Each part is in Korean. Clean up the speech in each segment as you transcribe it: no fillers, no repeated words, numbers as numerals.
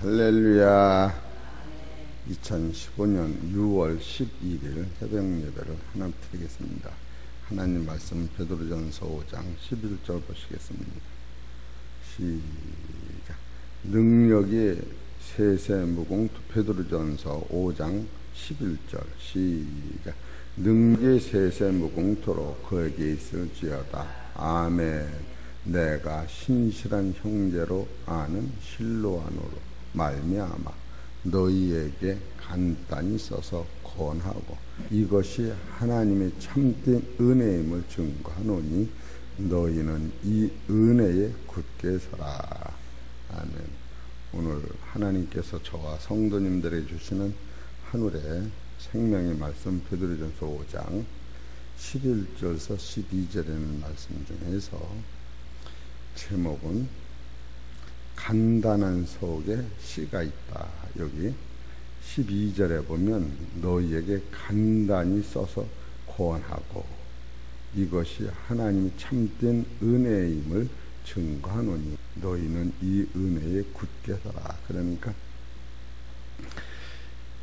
할렐루야. 2015년 6월 11일 새벽 예배를 하나 드리겠습니다. 하나님 말씀 베드로전서 5장 11절 보시겠습니다. 시작. 능력이 세세무궁토. 베드로전서 5장 11절 시작. 능력이 세세무궁토로 그에게 있을지어다. 아멘. 내가 신실한 형제로 아는 실로아노로 말미암아 너희에게 간단히 써서 권하고 이것이 하나님의 참된 은혜임을 증거하노니 너희는 이 은혜에 굳게 서라. 아멘. 오늘 하나님께서 저와 성도님들에게 주시는 하늘의 생명의 말씀 베드로전서 5장 11절에서 12절에는 말씀 중에서 제목은 간단한 속에 씨가 있다. 여기 12절에 보면 너희에게 간단히 써서 권하고 이것이 하나님이 참된 은혜임을 증거하노니 너희는 이 은혜에 굳게 서라. 그러니까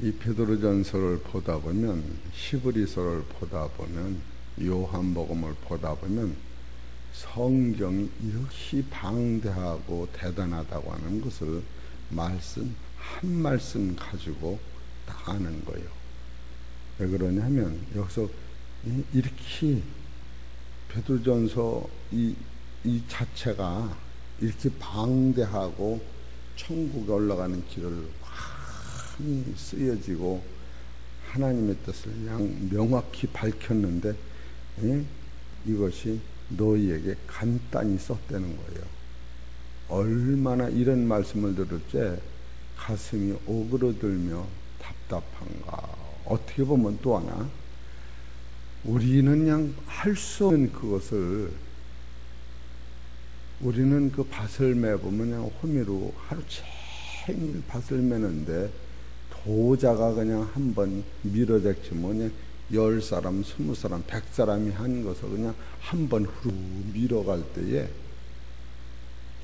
이 베드로전서를 보다 보면 히브리서를 보다 보면 요한복음을 보다 보면 성경이 이렇게 방대하고 대단하다고 하는 것을 말씀 한 말씀 가지고 다 아는 거예요. 왜 그러냐면 여기서 이렇게 베드로전서 이 자체가 이렇게 방대하고 천국에 올라가는 길을 많이 쓰여지고 하나님의 뜻을 그냥 명확히 밝혔는데 이것이 너희에게 간단히 썼다는 거예요. 얼마나 이런 말씀을 들을 때 가슴이 오그러들며 답답한가. 어떻게 보면 또 하나 우리는 그냥 할 수 없는 그것을 우리는 그 밭을 매보면 그냥 호미로 하루 종일 밭을 매는데 도자가 그냥 한번 밀어댔지면 그냥 10사람, 20사람, 100사람이 한 것을 그냥 한 번 후루 밀어갈 때에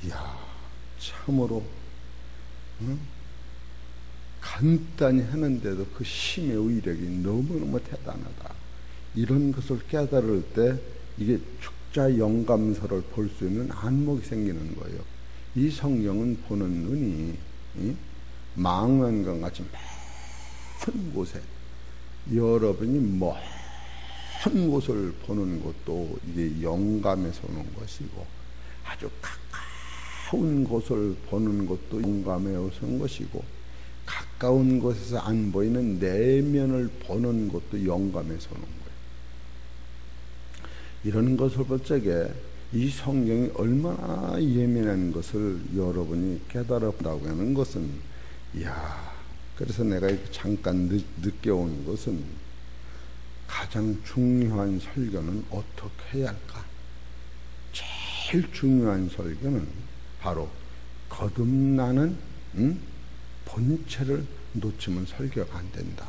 이야 참으로 간단히 하는데도 그 힘의 의력이 너무너무 대단하다. 이런 것을 깨달을 때 이게 축자 영감서를 볼 수 있는 안목이 생기는 거예요. 이 성경은 보는 눈이 망원경 같이 많은 곳에 여러분이 먼 곳을 보는 것도 이게 영감에서 오는 것이고 아주 가까운 곳을 보는 것도 영감에서 오는 것이고 가까운 곳에서 안 보이는 내면을 보는 것도 영감에서 오는 거예요. 이런 것을 볼 적에 이 성경이 얼마나 예민한 것을 여러분이 깨달았다고 하는 것은 이야. 그래서 내가 잠깐 늦게 온 것은 가장 중요한 설교는 어떻게 해야 할까? 제일 중요한 설교는 바로 거듭나는 본체를 놓치면 설교가 안 된다.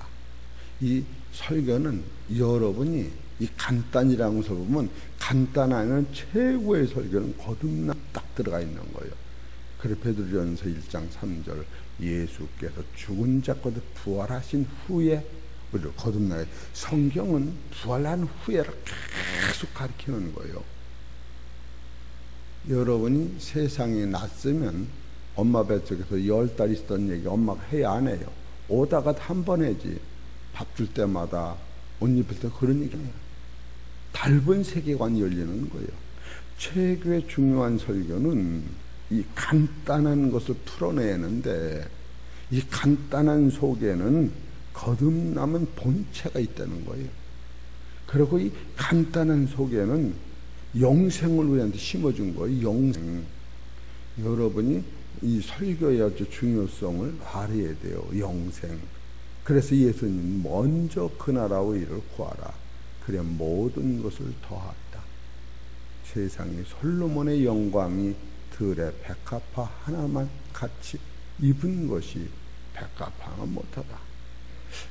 이 설교는 여러분이 이 간단이라는 것을 보면 간단한 최고의 설교는 거듭나 딱 들어가 있는 거예요. 그래 베드로전서 1장 3절 예수께서 죽은 자 가운데 부활하신 후에 우리를 거듭나게 성경은 부활한 후에를 계속 가르치는 거예요. 여러분이 세상에 났으면 엄마 뱃속에서 10달 있었던 얘기 엄마가 해야 안 해요? 오다가 한 번 해지. 밥 줄 때마다 옷 입을 때 그런 얘기해요. 달분 세계관이 열리는 거예요. 최고의 중요한 설교는 이 간단한 것을 풀어내는데 이 간단한 속에는 거듭남은 본체가 있다는 거예요. 그리고 이 간단한 속에는 영생을 우리한테 심어준 거예요. 영생. 여러분이 이 설교의 아주 중요성을 알아야 돼요. 영생. 그래서 예수님 먼저 그 나라와 일을 구하라. 그래 모든 것을 더하다. 세상에 솔로몬의 영광이 들에 백합화 하나만 같이 입은 것이 백합화는 못하다.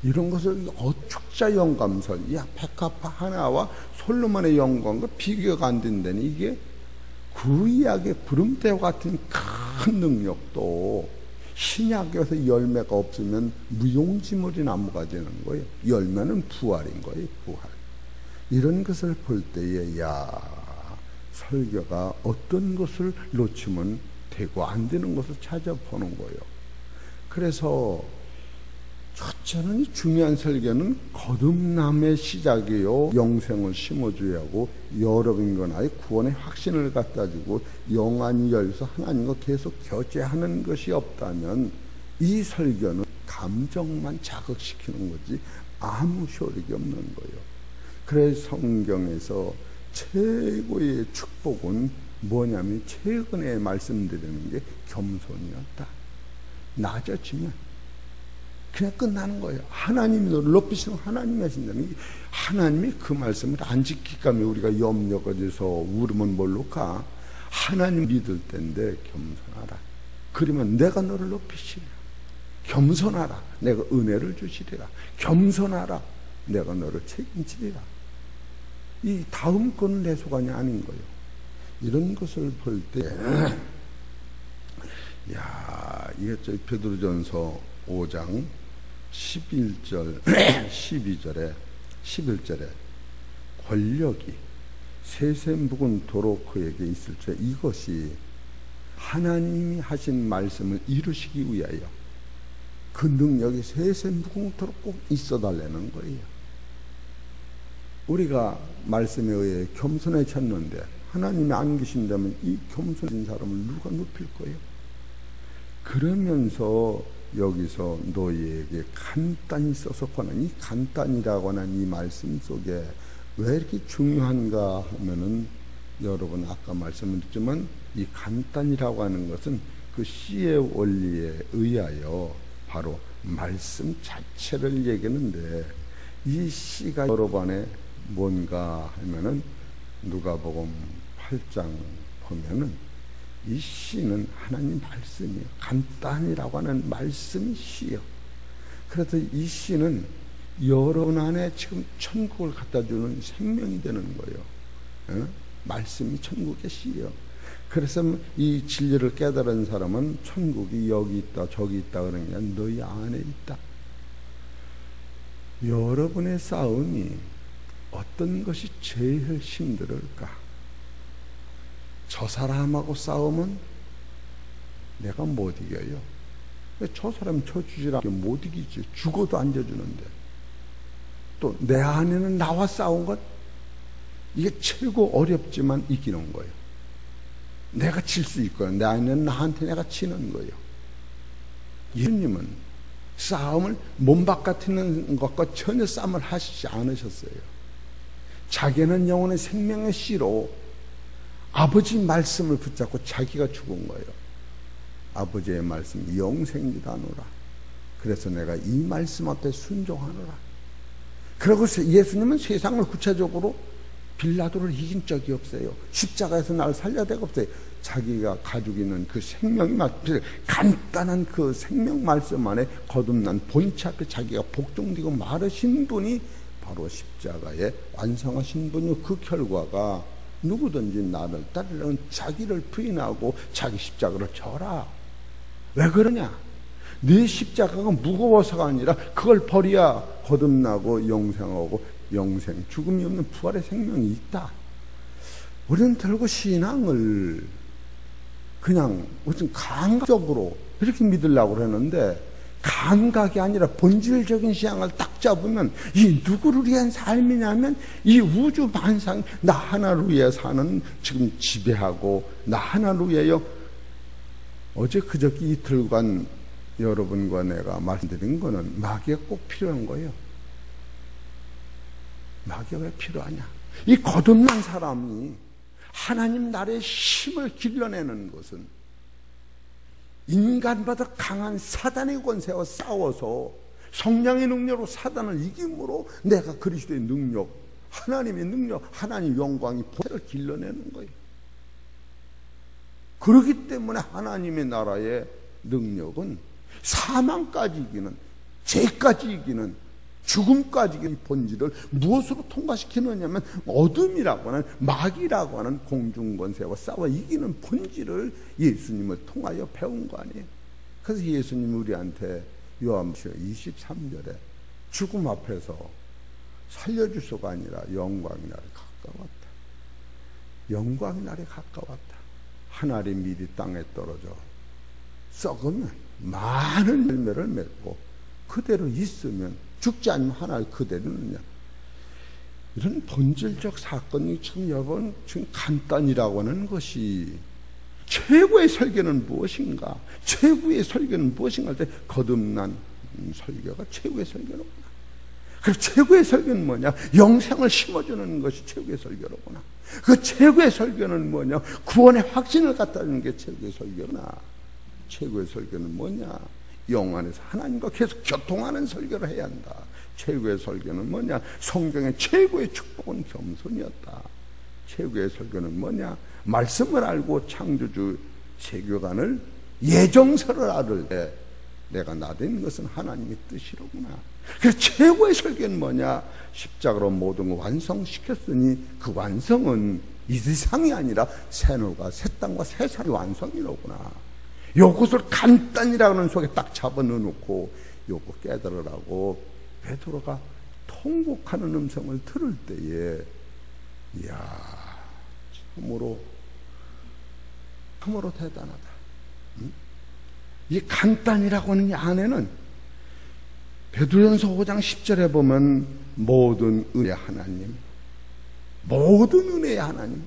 이런 것을 축자 영감설, 야 백합화 하나와 솔로몬의 영광과 비교가 안 된다니 이게 구약의 부름대와 같은 큰 능력도 신약에서 열매가 없으면 무용지물이 나무가 되는 거예요. 열매는 부활인 거예요. 부활. 이런 것을 볼 때에 설교가 어떤 것을 놓치면 되고 안 되는 것을 찾아보는 거예요. 그래서 첫째는 중요한 설교는 거듭남의 시작이요. 영생을 심어줘야 하고 여러분과의 구원의 확신을 갖다주고 영안이 열려서 하나님과 계속 교제하는 것이 없다면 이 설교는 감정만 자극시키는 거지 아무 효력이 없는 거예요. 그래서 성경에서 최고의 축복은 뭐냐면 최근에 말씀드리는 게 겸손이었다. 낮아지면 그냥 끝나는 거예요. 하나님이 너를 높이시는 하나님이 하신다는 게 하나님이 그 말씀을 안 지킬까 하면 우리가 염려가 돼서 울으면 뭘로 가? 하나님 믿을 때인데 겸손하라. 그러면 내가 너를 높이시리라. 겸손하라. 내가 은혜를 주시리라. 겸손하라. 내가 너를 책임지리라. 이 다음 거는 내 소관이 아닌 거예요. 이런 것을 볼 때 이게 저희 베드로전서 5장 11절 12절에 11절에 권력이 세세묵은토록 그에게 있을 때 이것이 하나님이 하신 말씀을 이루시기 위하여 그 능력이 세세묵은토록 꼭 있어달라는 거예요. 우리가 말씀에 의해 겸손에 쳤는데 하나님이 안 계신다면 이 겸손한 사람을 누가 높일 거예요? 그러면서 여기서 너희에게 간단히 써서 권한 이 간단이라고 하는 이 말씀 속에 왜 이렇게 중요한가 하면은 여러분 아까 말씀드렸지만 이 간단이라고 하는 것은 그 씨의 원리에 의하여 바로 말씀 자체를 얘기하는데 이 씨가 여러 번에 뭔가 하면은 누가복음 8장 보면은 이 씨는 하나님 말씀이에요. 간단이라고 하는 말씀이 씨예요. 그래서 이 씨는 여러분 안에 지금 천국을 갖다 주는 생명이 되는 거예요. 말씀이 천국의 씨예요. 그래서 이 진리를 깨달은 사람은 천국이 여기 있다 저기 있다 그러는 게 아니라 너희 안에 있다. 여러분의 싸움이 어떤 것이 제일 힘들을까? 저 사람하고 싸우면 내가 못 이겨요. 저 사람 저 주지라고 못 이기지. 죽어도 앉아주는데. 또 내 안에는 나와 싸운 것 이게 최고 어렵지만 이기는 거예요. 내가 칠 수 있고요. 내 안에는 나한테 내가 치는 거예요. 예수님은 싸움을 몸 바깥에 있는 것과 전혀 싸움을 하시지 않으셨어요. 자기는 영혼의 생명의 씨로 아버지 말씀을 붙잡고 자기가 죽은 거예요. 아버지의 말씀 영생이라노라. 그래서 내가 이 말씀 앞에 순종하노라. 그리고 예수님은 세상을 구체적으로 빌라도를 이긴 적이 없어요. 십자가에서 나를 살려야 되가 없어요. 자기가 가지고 있는 그 생명이 간단한 그 생명 말씀 안에 거듭난 본체 앞에 자기가 복종되고 마르신 분이 바로 십자가에 완성하신 분이요. 그 결과가 누구든지 나를 따르려면 자기를 부인하고 자기 십자가를 져라. 왜 그러냐? 네 십자가가 무거워서가 아니라 그걸 버려야 거듭나고 영생하고 영생, 죽음이 없는 부활의 생명이 있다. 우리는 결국 신앙을 그냥 무슨 감각적으로 이렇게 믿으려고 하는데 감각이 아니라 본질적인 신앙을 딱 잡으면 이 누구를 위한 삶이냐면 이 우주 만상 나 하나를 위해 사는 지금 지배하고 나 하나를 위하여 어제 그저께 이틀간 여러분과 내가 말씀드린 거는 마귀가 꼭 필요한 거예요. 마귀가 왜 필요하냐? 이 거듭난 사람이 하나님 나라의 힘을 길러내는 것은 인간보다 강한 사단의 권세와 싸워서 성령의 능력으로 사단을 이김으로 내가 그리스도의 능력, 하나님의 능력, 하나님 영광이 본체를 길러내는 거예요. 그렇기 때문에 하나님의 나라의 능력은 사망까지 이기는, 죄까지 이기는, 죽음까지 이기는 본질을 무엇으로 통과시키느냐면 어둠이라고 하는 마귀라고 하는 공중권세와 싸워 이기는 본질을 예수님을 통하여 배운 거 아니에요. 그래서 예수님이 우리한테 요한복음 23절에 죽음 앞에서 살려주소가 아니라 영광의 날이 가까웠다. 영광의 날이 가까웠다. 하늘이 미리 땅에 떨어져 썩으면 많은 열매를 맺고 그대로 있으면 죽지 않으면 하나의 그대로 있느냐. 이런 본질적 사건이 지금 여러분 지금 간단이라고 하는 것이 최고의 설교는 무엇인가? 최고의 설교는 무엇인가 할 때 거듭난 설교가 최고의 설교로구나. 그리고 최고의 설교는 뭐냐? 영생을 심어주는 것이 최고의 설교로구나. 그 최고의 설교는 뭐냐? 구원의 확신을 갖다 주는 게 최고의 설교구나. 최고의 설교는 뭐냐? 영 안에서 하나님과 계속 교통하는 설교를 해야 한다. 최고의 설교는 뭐냐? 성경의 최고의 축복은 겸손이었다. 최고의 설교는 뭐냐? 말씀을 알고 창조주 세교관을 예정서를 알을 때 내가 나된 것은 하나님의 뜻이로구나. 그래서 최고의 설교는 뭐냐? 십자가로 모든 걸 완성시켰으니 그 완성은 이 세상이 아니라 새하늘과 새 땅과 새 산의 완성이로구나. 요것을 간단이라고 하는 속에 딱 잡아넣어놓고 요거 깨달으라고 베드로가 통곡하는 음성을 들을 때에 이야 참으로 대단하다. 이 간단이라고 하는 이 안에는 베드로전서 5장 10절에 보면 모든 은혜의 하나님, 모든 은혜의 하나님,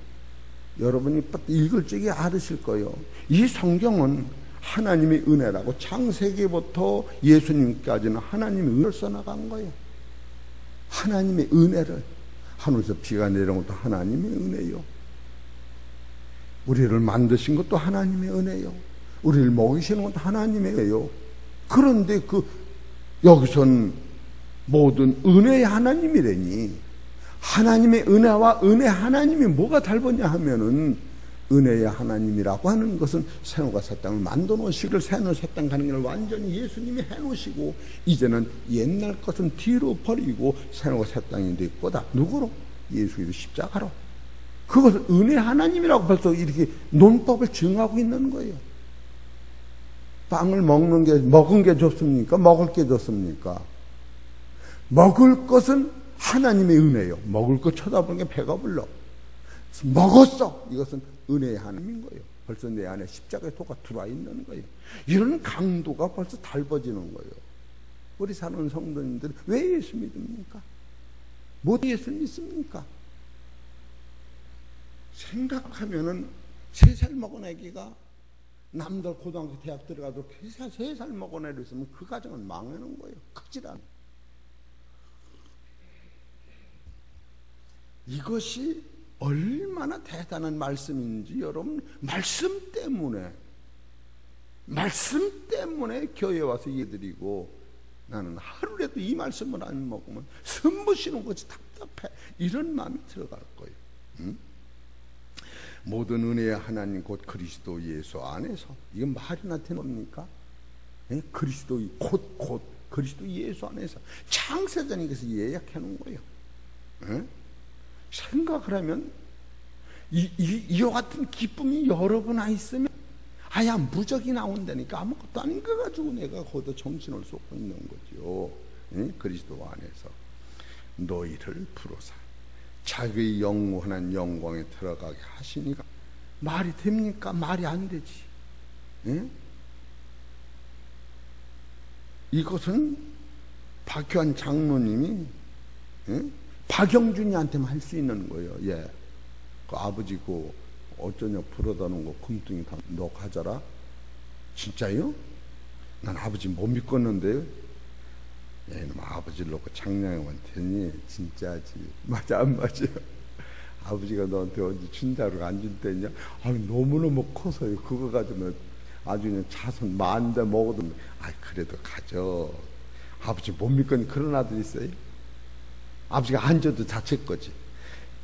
여러분이 읽을 적에 알으실 거예요. 이 성경은 하나님의 은혜라고 창세기부터 예수님까지는 하나님의 은혜를 써나간 거예요. 하나님의 은혜를, 하늘에서 비가 내려온 것도 하나님의 은혜요. 우리를 만드신 것도 하나님의 은혜요. 우리를 먹이시는 것도 하나님의 은혜요. 그런데 여기선 모든 은혜의 하나님이라니, 하나님의 은혜와 은혜 하나님이 뭐가 다르냐 하면은 은혜의 하나님이라고 하는 것은 새하늘과 새 땅을 만들어 놓으시기를 새하늘 새 땅 가는 걸 완전히 예수님이 해놓으시고 이제는 옛날 것은 뒤로 버리고 새하늘과 새 땅이 될 거다. 누구로? 예수 그리스도 십자가로. 그것을 은혜 하나님이라고 벌써 이렇게 논법을 증하고 있는 거예요. 빵을 먹은 게 좋습니까? 먹을 게 좋습니까? 먹을 것은 하나님의 은혜요. 먹을 것 쳐다보는 게 배가 불러. 먹었어. 이것은 은혜의 하나님인 거예요. 벌써 내 안에 십자가의 도가 들어와 있는 거예요. 이런 강도가 벌써 달궈지는 거예요. 우리 사는 성도님들은 왜 예수 믿습니까? 뭐 예수 믿습니까? 생각하면은 3살 먹은 애기가 남들 고등학교 대학 들어가도 3살 먹은 애를 있으면 그 가정은 망하는 거예요. 크질 않아. 이것이 얼마나 대단한 말씀인지 여러분, 말씀 때문에 교회 와서 예드리고, 나는 하루라도 이 말씀을 안 먹으면 숨부시는 것이 답답해, 이런 마음이 들어갈 거예요. 응? 모든 은혜의 하나님 곧 그리스도 예수 안에서, 이건 말이나 되는 겁니까? 예? 그리스도 곧 그리스도 예수 안에서 창세전에 그래서 예약해 놓은 거예요. 예? 생각을 하면 이와 같은 기쁨이 여러 번 있으면 아야 무적이 나온다니까 아무것도 아닌 거 가지고 내가 거기다 정신을 쏟고 있는 거죠. 예? 그리스도 안에서 너희를 부르사 자기의 영원한 영광에 들어가게 하시니까. 말이 됩니까? 말이 안 되지. 예? 이것은 박효한 장로님이 박영준이한테만 할 수 있는 거예요. 예. 그 아버지 어쩌냐 부러다는 거 금등이 다 너 가져라. 진짜요? 난 아버지 못 믿겠는데요. 얘는 아버지를 놓고 장량하면 되니? 진짜지. 맞아 안 맞아요? 아버지가 너한테 언제 준다고 안 줄 때냐? 너무너무 커서요. 그거 가지고 아주 그냥 자손 만대 먹어도 그래도 가져. 아버지 못 믿거니 그런 아들 있어요? 아버지가 안 줘도 자체 거지.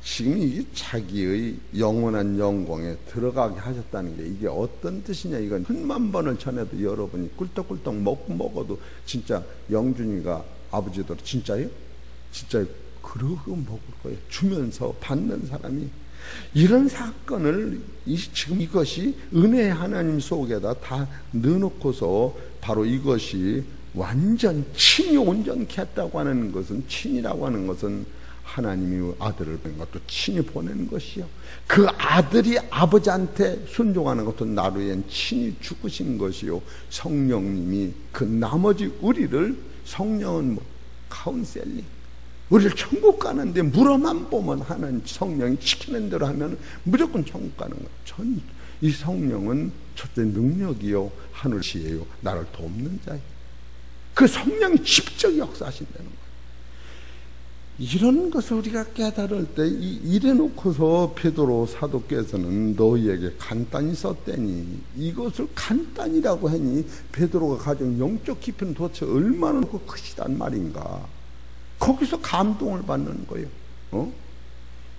지금 이게 자기의 영원한 영광에 들어가게 하셨다는 게 이게 어떤 뜻이냐. 이건 100만 번을 전해도 여러분이 꿀떡꿀떡 먹어도 진짜 영준이가 아버지도 진짜요? 진짜요? 그러고 먹을 거예요. 주면서 받는 사람이 이런 사건을 지금 이것이 은혜의 하나님 속에다 다 넣어놓고서 바로 이것이 완전 친이 온전케 했다고 하는 것은, 친이라고 하는 것은 하나님이 아들을 보낸 것도 친히 보내는 것이요, 그 아들이 아버지한테 순종하는 것도 나를 위한 친히 죽으신 것이요, 성령님이 그 나머지 우리를, 성령은 뭐 카운셀링, 우리를 천국 가는데 물어만 보면 하나님 성령이 시키는 대로 하면 무조건 천국 가는 거예요. 이 성령은 첫째 능력이요, 하늘시예요, 나를 돕는 자예요. 그 성령이 직접 역사하신다는 거예요. 이런 것을 우리가 깨달을 때 이래 놓고서 베드로 사도께서는 너희에게 간단히 썼대니, 이것을 간단이라고 하니 베드로가 가진 영적 깊이는 도대체 얼마나 크시단 말인가. 거기서 감동을 받는 거예요.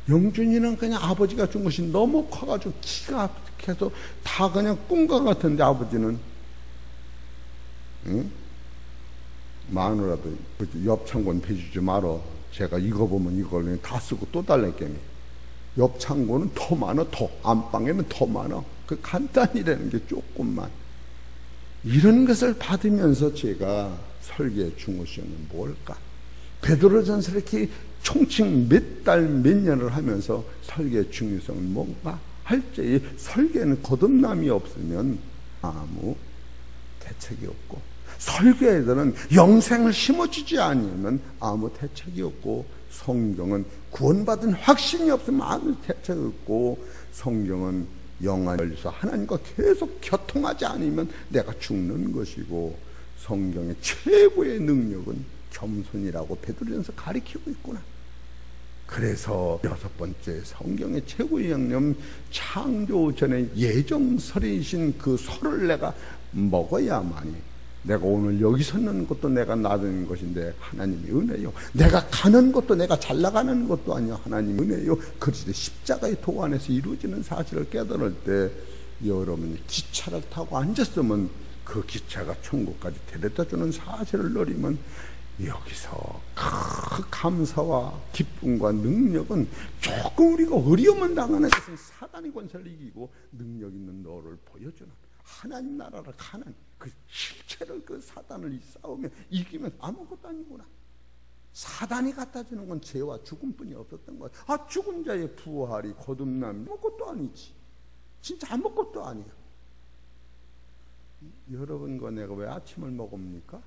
영준이는 그냥 아버지가 준 것이 너무 커가지고 기가 막혀서 다 그냥 꿈과 같은데, 아버지는 마누라도 옆 창고는 배주지 말어, 제가 이거 보면 이걸 다 쓰고 또 달랬겠니. 옆 창고는 더 많아, 더 안방에는 더 많아. 그 간단이라는 게 조금만. 이런 것을 받으면서 제가 설교의 중요성은 뭘까? 베드로전서 이렇게 총칭 몇 달 몇 년을 하면서 설교의 중요성은 뭔가 할 때에, 설교에는 거듭남이 없으면 아무 대책이 없고, 설교에서는 영생을 심어주지 않으면 아무 대책이 없고, 성경은 구원받은 확신이 없으면 아무 대책이 없고, 성경은 영안에서 하나님과 계속 교통하지 않으면 내가 죽는 것이고, 성경의 최고의 능력은 겸손이라고 베드로전서 가리키고 있구나. 그래서 여섯 번째, 성경의 최고의 양념, 창조 전에 예정설이신 그 설을 내가 먹어야만이, 내가 오늘 여기 서는 것도 내가 나는 것인데 하나님이 은혜요, 내가 가는 것도 내가 잘 나가는 것도 아니요, 하나님 은혜요, 그리스도의 십자가의 도 안에서 이루어지는 사실을 깨달을 때, 여러분이 기차를 타고 앉았으면 그 기차가 천국까지 데려다주는 사실을 누리면, 여기서 그 감사와 기쁨과 능력은, 조금 우리가 어려움을 당하는 것은 사단의 권세를 이기고 능력 있는 너를 보여주는, 하나님 나라를 가는 그 실체를, 그 사단을 싸우면 이기면 아무것도 아니구나. 사단이 갖다 주는 건 죄와 죽음뿐이 없었던 거야. 죽은 자의 부활이, 거듭남이 아무것도 아니지. 진짜 아무것도 아니야. 여러분과 내가 왜 아침을 먹습니까?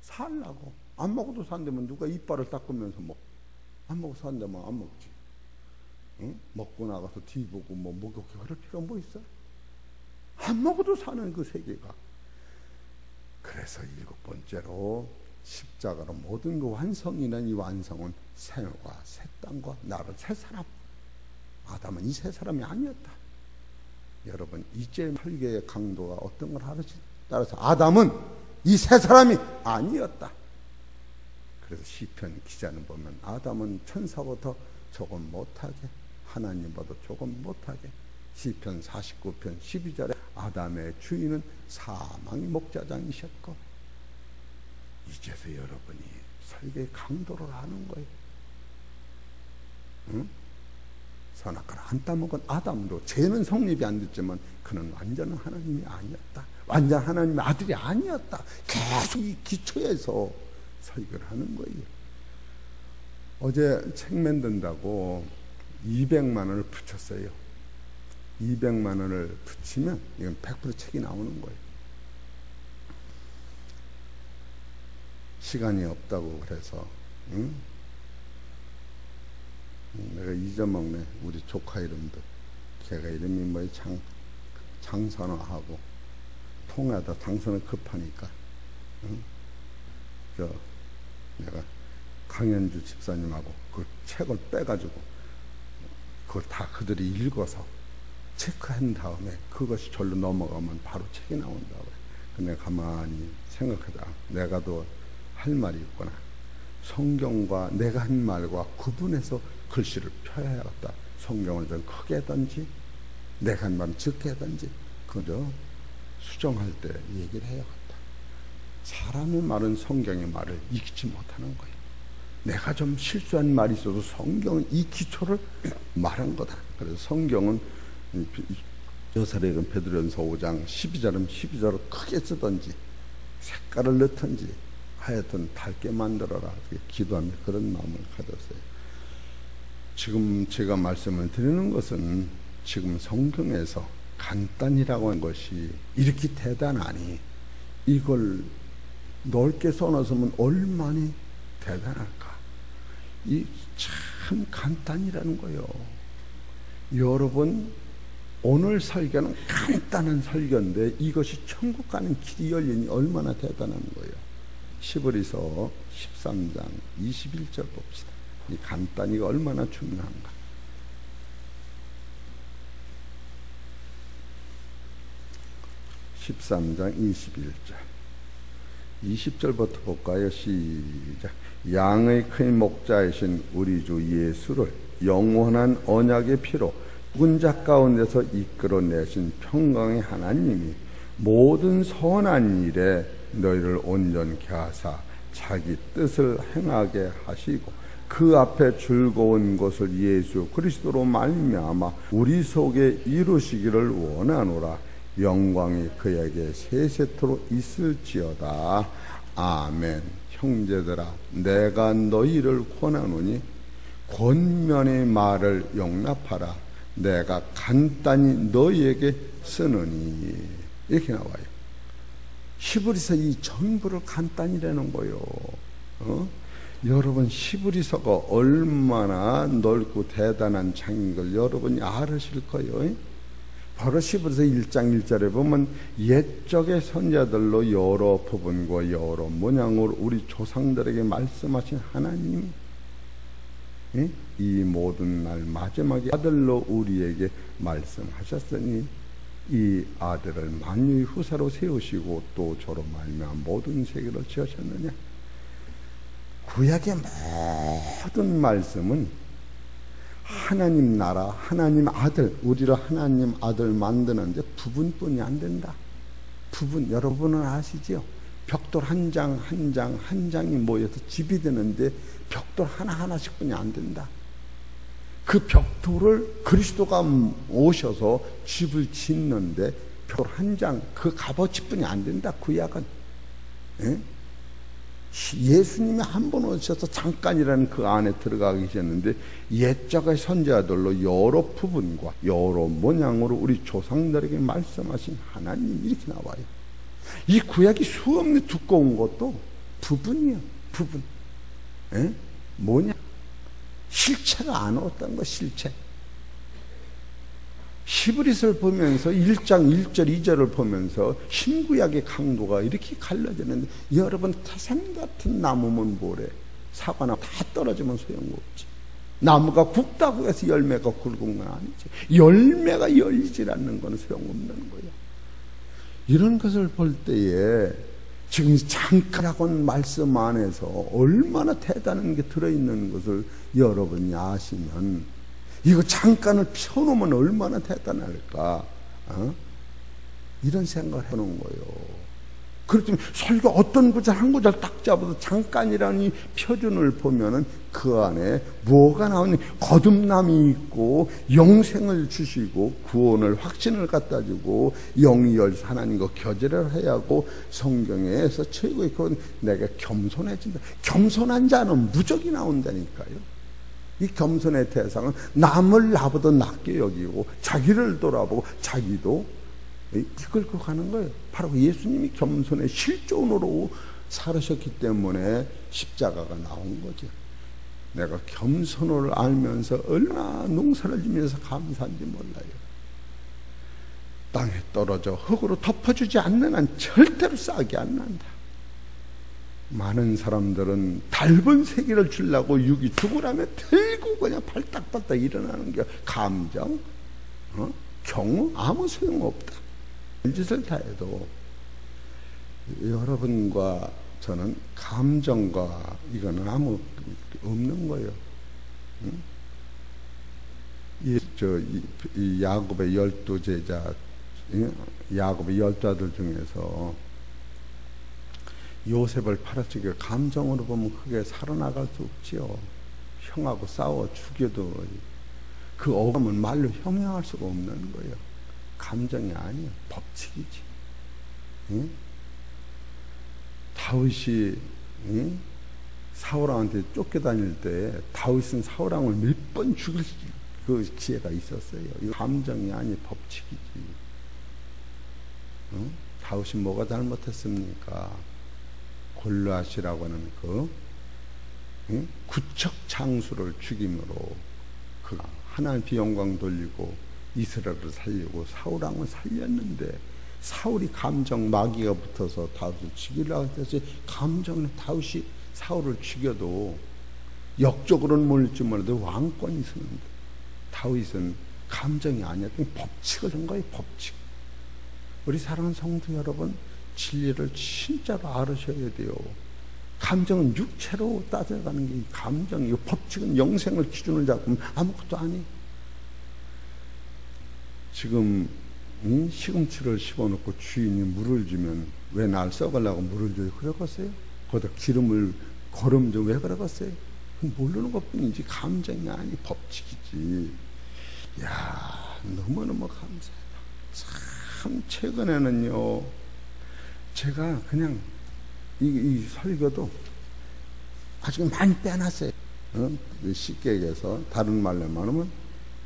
살라고. 안 먹어도 산다면 누가 이빨을 닦으면서 안 먹고 산다면 안 먹지. 응? 먹고 나가서 뒤보고 목욕해 그럴 필요가 뭐 있어? 안 먹어도 사는 그 세계가. 그래서 일곱 번째로, 십자가로 모든 그 완성이란 이 완성은 생과 새 땅과 나를 새 사람. 아담은 이 새 사람이 아니었다. 여러분, 이제 설교의 강도가 어떤 걸 하는지 따라서 아담은 이 새 사람이 아니었다. 그래서 시편 기자는 보면 아담은 천사보다 조금 못하게, 하나님보다 조금 못하게, 시편 49편 12절에 아담의 주인은 사망의 목자장이셨고, 이제서 여러분이 설교의 강도를 아는 거예요. 응? 선악과를 안 따먹은 아담도 죄는 성립이 안 됐지만 그는 완전한 하나님이 아니었다. 완전 하나님의 아들이 아니었다. 계속 이 기초에서 설교를 하는 거예요. 어제 책 만든다고 200만 원을 붙였어요. 200만 원을 붙이면 이건 100% 책이 나오는 거예요. 시간이 없다고 그래서, 응? 내가 잊어먹네. 우리 조카 이름도. 걔가 이름이 장선화하고, 통화하다 장선을 급하니까, 응? 내가 강현주 집사님하고 그 책을 빼가지고, 그걸 다 그들이 읽어서 체크한 다음에 그것이 절로 넘어가면 바로 책이 나온다고. 근데 가만히 생각하자. 내가 또 할 말이 있구나. 성경과 내가 한 말과 구분해서 글씨를 펴야겠다. 성경을 좀 크게 하든지 내가 한 말은 적게 하든지 그저 수정할 때 얘기를 해야겠다. 사람의 말은 성경의 말을 읽지 못하는 거예요. 내가 좀 실수한 말이 있어도 성경은 이 기초를 말한 거다. 그래서 성경은 여사례는 베드로전서 5장 12절은 12절을 크게 쓰든지 색깔을 넣든지 하여튼 밝게 만들어라. 기도하며 그런 마음을 가졌어요. 지금 제가 말씀을 드리는 것은 지금 성경에서 간단이라고 하는 것이 이렇게 대단하니 이걸 넓게 써놓으면 얼마나 대단할까. 이 참 간단이라는 거예요. 여러분 오늘 설교는 간단한 설교인데 이것이 천국 가는 길이 열리니 얼마나 대단한 거예요. 히브리서 13장 21절 봅시다. 이 간단히가 얼마나 중요한가. (13장) 21절 20절부터 볼까요? 시작. 양의 큰 목자이신 우리 주 예수를 영원한 언약의 피로 죽은 자 가운데서 이끌어내신 평강의 하나님이 모든 선한 일에 너희를 온전케 하사 자기 뜻을 행하게 하시고 그 앞에 즐거운 것을 예수 그리스도로 말미암아 우리 속에 이루시기를 원하노라. 영광이 그에게 세세토록 있을지어다. 아멘. 형제들아, 내가 너희를 권하노니 권면의 말을 용납하라. 내가 간단히 너희에게 쓰느니. 이렇게 나와요. 히브리서 이 전부를 간단히라는 거예요. 여러분 히브리서가 얼마나 넓고 대단한 장인 걸 여러분이 알으실 거예요. 바로 히브리서 1장 1절에 보면 옛적의 선자들로 여러 부분과 여러 모양으로 우리 조상들에게 말씀하신 하나님, 이 모든 날 마지막에 아들로 우리에게 말씀하셨으니 이 아들을 만유의 후사로 세우시고 또 저로 말미암아 모든 세계를 지으셨느냐. 구약의 모든 말씀은 하나님 나라, 하나님 아들, 우리를 하나님 아들 만드는데 부분뿐이 안 된다. 부분, 여러분은 아시죠? 벽돌 한 장 한 장 한 장이 모여서 집이 되는데 벽돌 하나하나씩 뿐이 안 된다. 그 벽돌을 그리스도가 오셔서 집을 짓는데 벽돌 한 장, 그 값어치뿐이 안 된다. 구약은. 예수님이 한 번 오셔서 잠깐이라는 그 안에 들어가 계셨는데 옛적의 선자들로 여러 부분과 여러 모양으로 우리 조상들에게 말씀하신 하나님, 이렇게 나와요. 이 구약이 수없이 두꺼운 것도 부분이에요. 부분. 뭐냐? 실체가 안 왔다는 거. 실체. 히브리서를 보면서 1장 1절 2절을 보면서 신구약의 강도가 이렇게 갈라지는데, 여러분 태산 같은 나무면 뭐래? 사과나 다 떨어지면 소용없지. 나무가 굵다고 해서 열매가 굵은 건 아니지. 열매가 열리질 않는 건 소용없는 거예요. 이런 것을 볼 때에 지금 잠깐하고 말씀 안에서 얼마나 대단한 게 들어있는 것을 여러분이 아시면, 이거 잠깐을 펴놓으면 얼마나 대단할까? 이런 생각을 해놓은 거예요. 그렇지만 설교 어떤 구절 한 구절 딱 잡아도 잠깐이라는 이 표준을 보면은 그 안에 뭐가 나오니? 거듭남이 있고 영생을 주시고 구원을 확신을 갖다 주고 영이 열서 하나님과 교제를 해야 하고 성경에서 최고의 그건 내가 겸손해진다. 겸손한 자는 무적이 나온다니까요. 이 겸손의 대상은 남을 나보다 낮게 여기고 자기를 돌아보고 자기도 이끌고 가는 거예요. 바로 예수님이 겸손의 실존으로 살으셨기 때문에 십자가가 나온 거죠. 내가 겸손을 알면서 얼마나 농사를 지면서 감사한지 몰라요. 땅에 떨어져 흙으로 덮어주지 않는 한 절대로 싹이 안 난다. 많은 사람들은 닮은 세계를 주려고 육이 죽으라면 들고 그냥 발딱발딱 일어나는 게 감정, 경우 아무 소용없다. 별짓을 다 해도 여러분과 저는 감정과 이거는 아무 없는 거예요. 이 야곱의 12제자, 야곱의 12아들 중에서 요셉을 팔았으니까 감정으로 보면 그게 살아나갈 수 없지요. 형하고 싸워 죽여도 그 억울함은 말로 형용할 수가 없는 거예요. 감정이 아니에요. 법칙이지. 응? 다윗이 사울왕한테 쫓겨다닐 때 다윗은 사울왕을 몇 번 죽일 그 기회가 있었어요. 이거 감정이 아니 법칙이지. 응? 다윗이 뭐가 잘못했습니까? 골리앗이라고 하는 그 구척 장수를 죽임으로 그 하나님께 영광 돌리고 이스라엘을 살리고 사울왕을 살렸는데 사울이 감정 마귀가 붙어서 다윗을 죽이려고 했듯이 감정은 다윗이 사울을 죽여도 역적으로는 몰릴지 몰라도 왕권이 있었는데 다윗은 감정이 아니야. 법칙을 한 거예요. 법칙. 우리 사랑하는 성도 여러분, 진리를 진짜로 알으셔야 돼요. 감정은 육체로 따져가는 게 감정이고 법칙은 영생을 기준을 잡으면 아무것도 아니에요. 지금 시금치를 씹어놓고 주인이 물을 주면 왜 날 썩으려고 물을 줘요? 그러겠어요? 거기다 기름을 거름 좀 왜 그러겠어요? 모르는 것뿐이지 감정이 아니 법칙이지. 야, 너무너무 감사하다. 참 최근에는요 제가 그냥 이 설교도 아주 많이 빼놨어요. 쉽게 얘기해서 다른 말로 말하면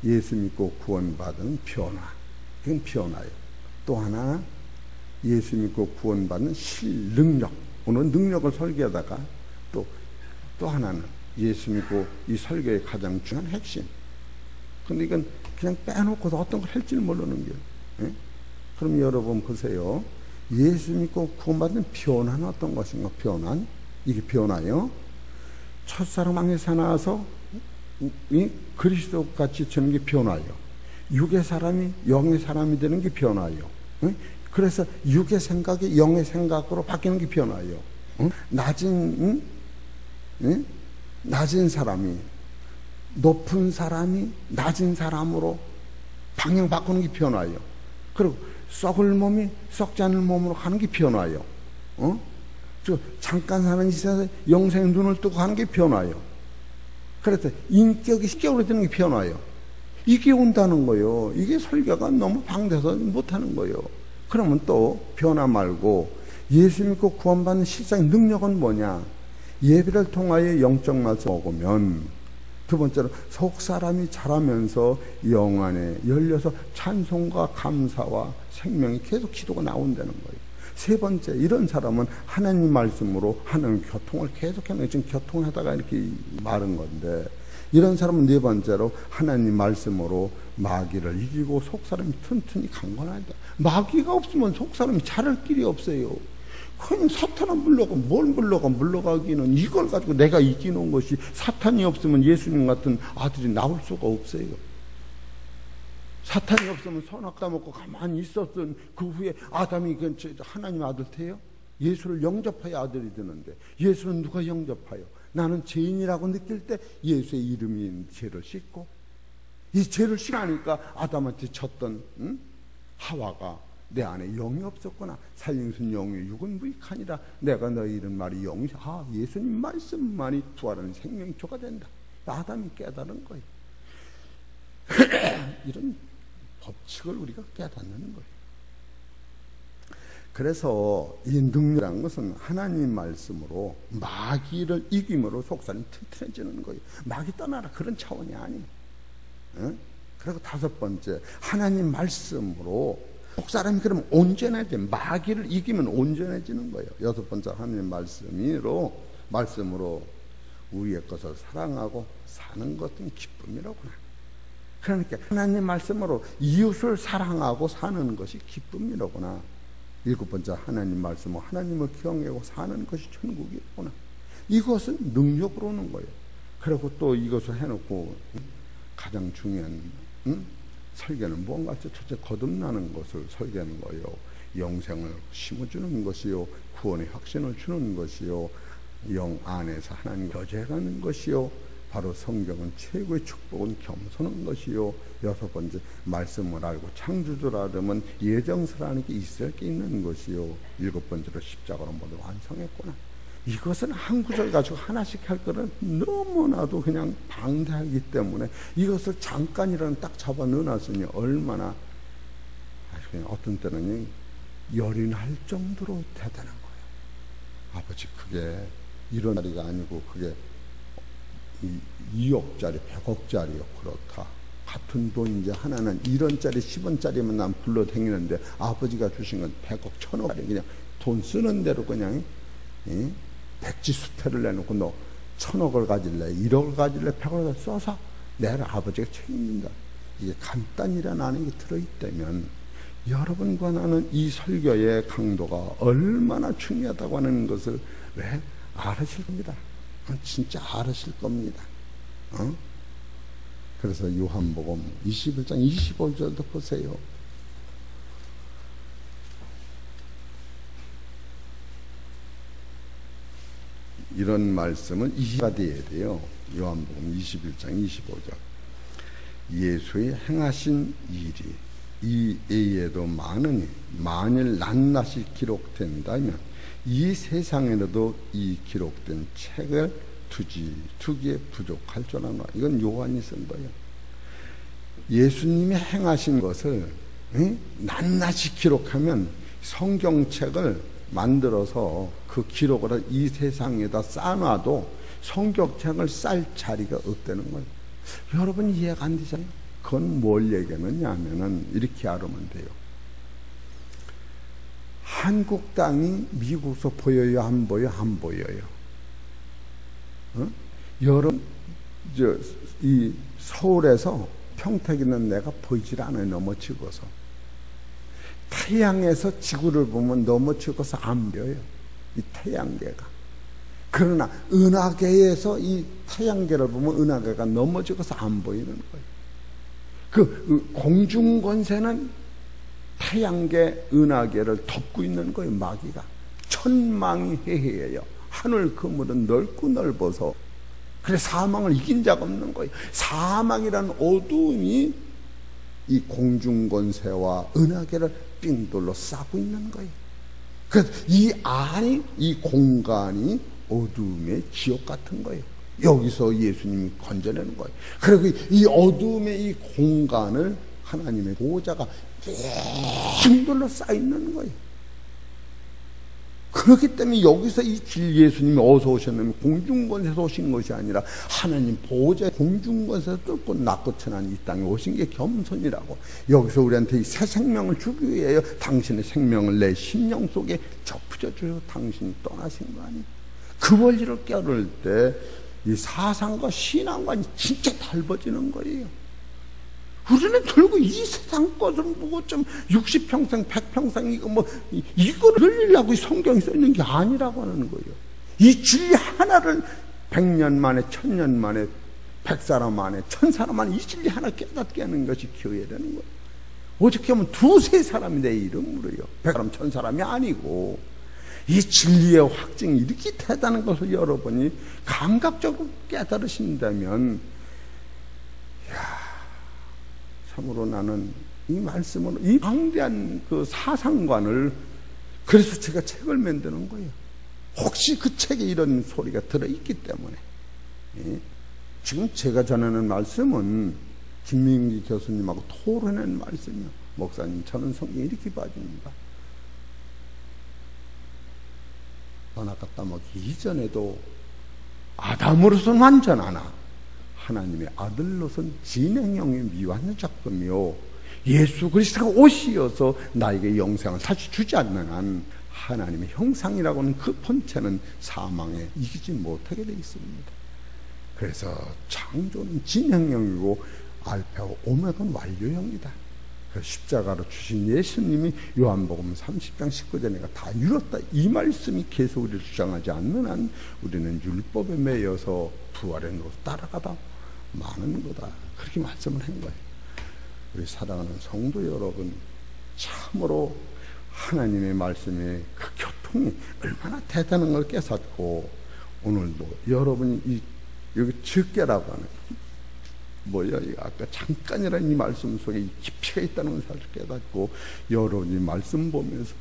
예수 믿고 구원받은 변화. 그건 변화예요. 또 하나 예수 믿고 구원받는 실능력. 오늘 능력을 설계하다가 또 하나는 예수 믿고 이 설교의 가장 중요한 핵심. 근데 이건 그냥 빼놓고서 어떤 걸 할지를 모르는 거예요. 예? 그럼 여러분 보세요. 예수 믿고 구원받는 변화는 어떤 것인가? 변화. 이게 변화예요. 첫사랑 왕에서 나와서 그리스도 같이 되는 게 변화예요. 육의 사람이 영의 사람이 되는 게 변화예요. 그래서 육의 생각이 영의 생각으로 바뀌는 게 변화예요. 낮은 사람이 높은 사람이 낮은 사람으로 방향 바꾸는 게 변화예요. 그리고 썩을 몸이 썩지 않을 몸으로 가는 게 변화예요. 잠깐 사는 시세에서 영생의 눈을 뜨고 하는 게 변화예요. 그래서 인격이 식격으로 되는 게 변화예요. 이게 온다는 거예요. 이게 설교가 너무 방대해서 못하는 거예요. 그러면 또 변화 말고 예수 믿고 구원받는 실상의 능력은 뭐냐? 예배를 통하여 영적 말씀 먹으면 두 번째로 속사람이 자라면서 영 안에 열려서 찬송과 감사와 생명이 계속 기도가 나온다는 거예요. 세 번째, 이런 사람은 하나님 말씀으로 하는 교통을 계속하는 거예요. 지금 교통하다가 이렇게 말한 건데, 이런 사람은 네 번째로 하나님 말씀으로 마귀를 이기고 속사람이 튼튼히 강건하다. 마귀가 없으면 속사람이 자랄 길이 없어요. 그냥 사탄은 물러가기는 이걸 가지고 내가 이기는 것이, 사탄이 없으면 예수님 같은 아들이 나올 수가 없어요. 사탄이 없으면 선악 따먹고 가만히 있었던 그 후에 아담이 하나님 아들 돼요? 예수를 영접해야 아들이 되는데 예수는 누가 영접하여? 나는 죄인이라고 느낄 때 예수의 이름인 죄를 씻고, 이 죄를 씻으니까 아담한테 졌던 하와가 내 안에 영이 없었구나. 살림순 영이 육은 무익하니라. 내가 너희 이런 말이 영이, 예수님 말씀만이 부활하는 생명초가 된다. 아담이 깨달은 거예요. 이런 법칙을 우리가 깨닫는 거예요. 그래서 이 능력이라는 것은 하나님 말씀으로 마귀를 이김으로 속사람이 튼튼해지는 거예요. 마귀 떠나라 그런 차원이 아니에요. 그리고 다섯 번째, 하나님 말씀으로 속사람이 그러면 온전해져. 마귀를 이기면 온전해지는 거예요. 여섯 번째, 하나님 말씀으로 우리의 것을 사랑하고 사는 것은 기쁨이로구나. 그러니까 하나님 말씀으로 이웃을 사랑하고 사는 것이 기쁨이로구나. 일곱 번째, 하나님 말씀으로 하나님을 경외하고 사는 것이 천국이구나. 이것은 능력으로 오는 거예요. 그리고 또 이것을 해놓고 가장 중요한 설계는 뭔가 첫째 거듭나는 것을 설계하는 거예요. 영생을 심어주는 것이요, 구원의 확신을 주는 것이요, 영 안에서 하나님 거제하는 것이요, 바로 성경은 최고의 축복은 겸손한 것이요. 여섯 번째, 말씀을 알고 창조주를 알으면 예정서라는 게 있을 게 있는 것이요. 일곱 번째로, 십자가로 모두 완성했구나. 이것은 한 구절 가지고 하나씩 할 거는 너무나도 그냥 방대하기 때문에 이것을 잠깐이라는 딱 잡아 넣어놨으니 얼마나, 그냥 어떤 때는 열이 날 정도로 대단한 거예요. 아버지, 그게 이런 자리가 아니고 그게 2억짜리 100억짜리요. 그렇다. 같은 돈 이제 하나는 1원짜리 10원짜리면 난 불러 다니는데 아버지가 주신 건 100억 1000억짜리 그냥 돈 쓰는 대로 그냥 백지수표를 내놓고 너 1000억을 가질래 1억을 가질래 100억을 써서 내가 아버지가 책임진다. 이게 간단이라는 안에 들어있다면 여러분과 나는 이 설교의 강도가 얼마나 중요하다고 하는 것을 왜 알으실 겁니다. 진짜 알으실 겁니다. 그래서 요한복음 21장 25절도 보세요. 이런 말씀은 이해가 돼야 돼요. 요한복음 21장 25절. 예수의 행하신 일이 이 외에도 많으니 만일 낱낱이 기록된다면 이 세상에도 이 기록된 책을 두기에 부족할 줄 아나. 이건 요한이 쓴 거예요. 예수님이 행하신 것을 낱낱이 기록하면 성경책을 만들어서 그 기록을 이 세상에다 쌓아놔도 성경책을 쌀 자리가 없다는 거예요. 여러분 이해가 안 되잖아요. 그건 뭘 얘기하느냐 하면은 이렇게 알으면 돼요. 한국 땅이 미국에서 보여요? 안 보여요? 안 보여요. 여러분, 이 서울에서 평택 있는 내가 보이질 않아요. 너무 찍어서. 태양에서 지구를 보면 너무 찍어서 안 보여요. 이 태양계가. 그러나 은하계에서 이 태양계를 보면 은하계가 너무 찍어서 안 보이는 거예요. 그 공중권세는 태양계, 은하계를 덮고 있는 거예요. 마귀가. 천망이 해해예요. 하늘 그물은 넓고 넓어서. 그래 사망을 이긴 자가 없는 거예요. 사망이라는 어두움이 이 공중권세와 은하계를 삥돌로 싸고 있는 거예요. 그래서 이 안이, 이 공간이 어두움의 지옥 같은 거예요. 여기서 예수님이 건져내는 거예요. 그리고 이 어두움의 이 공간을 하나님의 보호자가 빙돌로 쌓여있는 거예요. 그렇기 때문에 여기서 이 예수님이 어디서 오셨냐면 공중권세에서 오신 것이 아니라 하나님 보호자의 공중권세에서 뚫고 낮고 천한 이 땅에 오신 게 겸손이라고. 여기서 우리한테 이 새 생명을 주기 위하여 당신의 생명을 내 심령 속에 접붙여 주셔서 당신이 떠나신 거 아니에요. 그 원리를 깨달을 때 이 사상과 신앙관이 진짜 달라지는 거예요. 우리는 결국 이 세상 것을 보고 좀 60평생, 100평생 이거 뭐 이거를 늘리려고 이 성경이 써 있는 게 아니라고 하는 거예요. 이 진리 하나를 100년 만에, 1000년 만에, 100사람 만에, 1000사람 만에 이 진리 하나 깨닫게 하는 것이 교회라는 거예요. 어떻게 하면 두세 사람이 내 이름으로요. 100사람, 1000사람이 아니고. 이 진리의 확증이 이렇게 대단한 것을 여러분이 감각적으로 깨달으신다면, 참으로 나는 이 말씀으로 이 방대한 그 사상관을, 그래서 제가 책을 만드는 거예요. 혹시 그 책에 이런 소리가 들어있기 때문에. 지금 제가 전하는 말씀은 김민기 교수님하고 토론한 말씀이요. 목사님, 저는 성경 이렇게 봐줍니다. 아까 따먹기 이전에도 아담으로서는 완전하나 하나님의 아들로서는 진행형의 미완전 작품이요, 예수 그리스도가 옷이어서 나에게 영생을 다시 주지 않는 한 하나님의 형상이라고 하는 그 본체는 사망에 이기지 못하게 되어 있습니다. 그래서 창조는 진행형이고 알파와 오메가는 완료형이다. 십자가로 주신 예수님이 요한복음 30장 19절에 내가 다 이뤘다, 이 말씀이 계속 우리를 주장하지 않는 한 우리는 율법에 매여서 부활의 노릇 따라가다 많은 거다. 그렇게 말씀을 한 거예요. 우리 사랑하는 성도 여러분, 참으로 하나님의 말씀의 그 교통이 얼마나 대단한 걸 깨닫고 오늘도 여러분이 여기 즉계라고 하는 뭐야, 아까 잠깐이라는 이 말씀 속에 깊이가 있다는 사실을 깨닫고 여러분이 말씀 보면서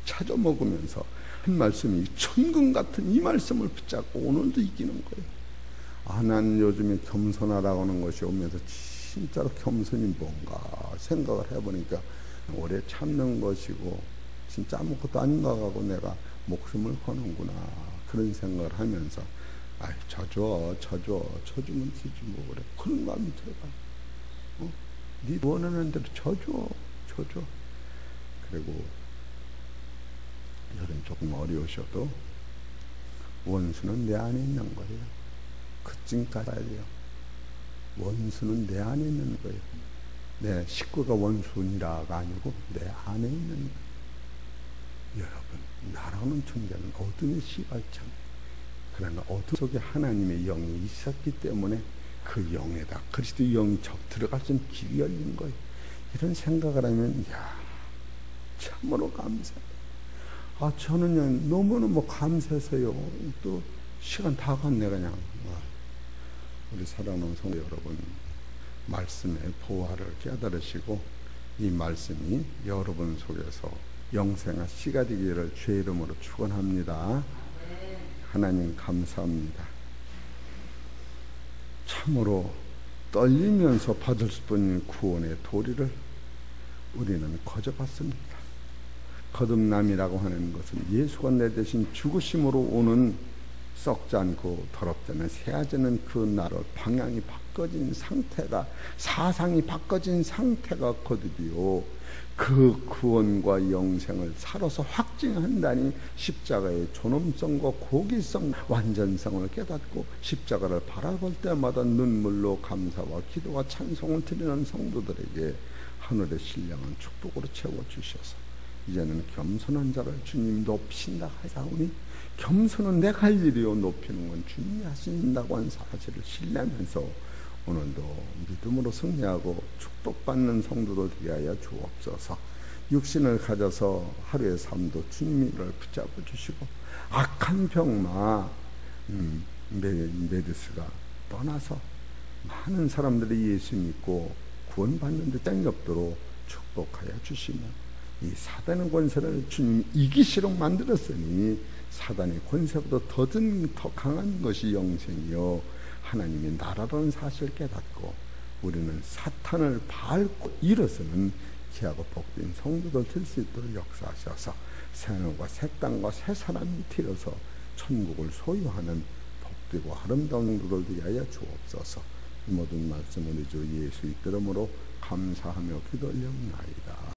찾아 먹으면서 한 말씀이 천금 같은 이 말씀을 붙잡고 오늘도 이기는 거예요. 난 요즘에 겸손하라고 하는 것이 오면서 진짜로 겸손이 뭔가 생각을 해보니까 오래 참는 것이고 진짜 아무것도 아닌가 하고 내가 목숨을 거는구나 그런 생각을 하면서 쳐주면 되지 뭐 그래. 그런 마음이 들어가. 네 원하는 대로 쳐줘. 그리고 여러분 조금 어려우셔도 원수는 내 안에 있는 거예요. 그쯤까지 가야 돼요. 원수는 내 안에 있는 거예요. 내 식구가 원수니라가 아니고 내 안에 있는 거예요. 여러분, 나라는 존재는 어둠의 시발장. 그러나 어둠 속에 하나님의 영이 있었기 때문에 그 영에다 그리스도의 영이 들어갈 수 있는 길이 열린 거예요. 이런 생각을 하면 참으로 감사해요. 저는 너무너무 감사해서요. 또 시간 다 갔네 그냥. 우리 사랑하는 성도 여러분, 말씀의 보화를 깨달으시고 이 말씀이 여러분 속에서 영생한 씨가 되기를 주의 이름으로 축원합니다. 하나님 감사합니다. 참으로 떨리면서 받을 수 있는 구원의 도리를 우리는 거저봤습니다. 거듭남이라고 하는 것은 예수가 내 대신 죽으심으로 오는 썩지 않고 더럽지 않은 새하지 않은 그 나를 방향이 바꿔진 상태가, 사상이 바꿔진 상태가 거듭이요, 그 구원과 영생을 살아서 확증한다니 십자가의 존엄성과 고귀성, 완전성을 깨닫고 십자가를 바라볼 때마다 눈물로 감사와 기도와 찬송을 드리는 성도들에게 하늘의 신령한 축복으로 채워주셔서 이제는 겸손한 자를 주님 높이신다 하사오니, 겸손은 내가 할 일이요 높이는 건 주님이 하신다고 한 사실을 신뢰하면서 오늘도 믿음으로 승리하고 축복받는 성도들 되게 하여 주옵소서. 육신을 가져서 하루의 삶도 주님이 이를 붙잡아 주시고 악한 병마 메르스가 떠나서 많은 사람들이 예수 믿고 구원받는 데 땡이 없도록 축복하여 주시며, 이 사단의 권세를 주님이 이기시록 만들었으니 사단의 권세보다 더 강한 것이 영생이요 하나님의 나라라는 사실을 깨닫고 우리는 사탄을 밟고 일어서는 귀하고 복된 성도들 될 수 있도록 역사하셔서 새하늘과 새 땅과 새 사람이 되어서 천국을 소유하는 복되고 아름다운 성도들 되게 하여 주옵소서. 이 모든 말씀 우리 주 예수 이름으로 감사하며 기도 올려옵나이다.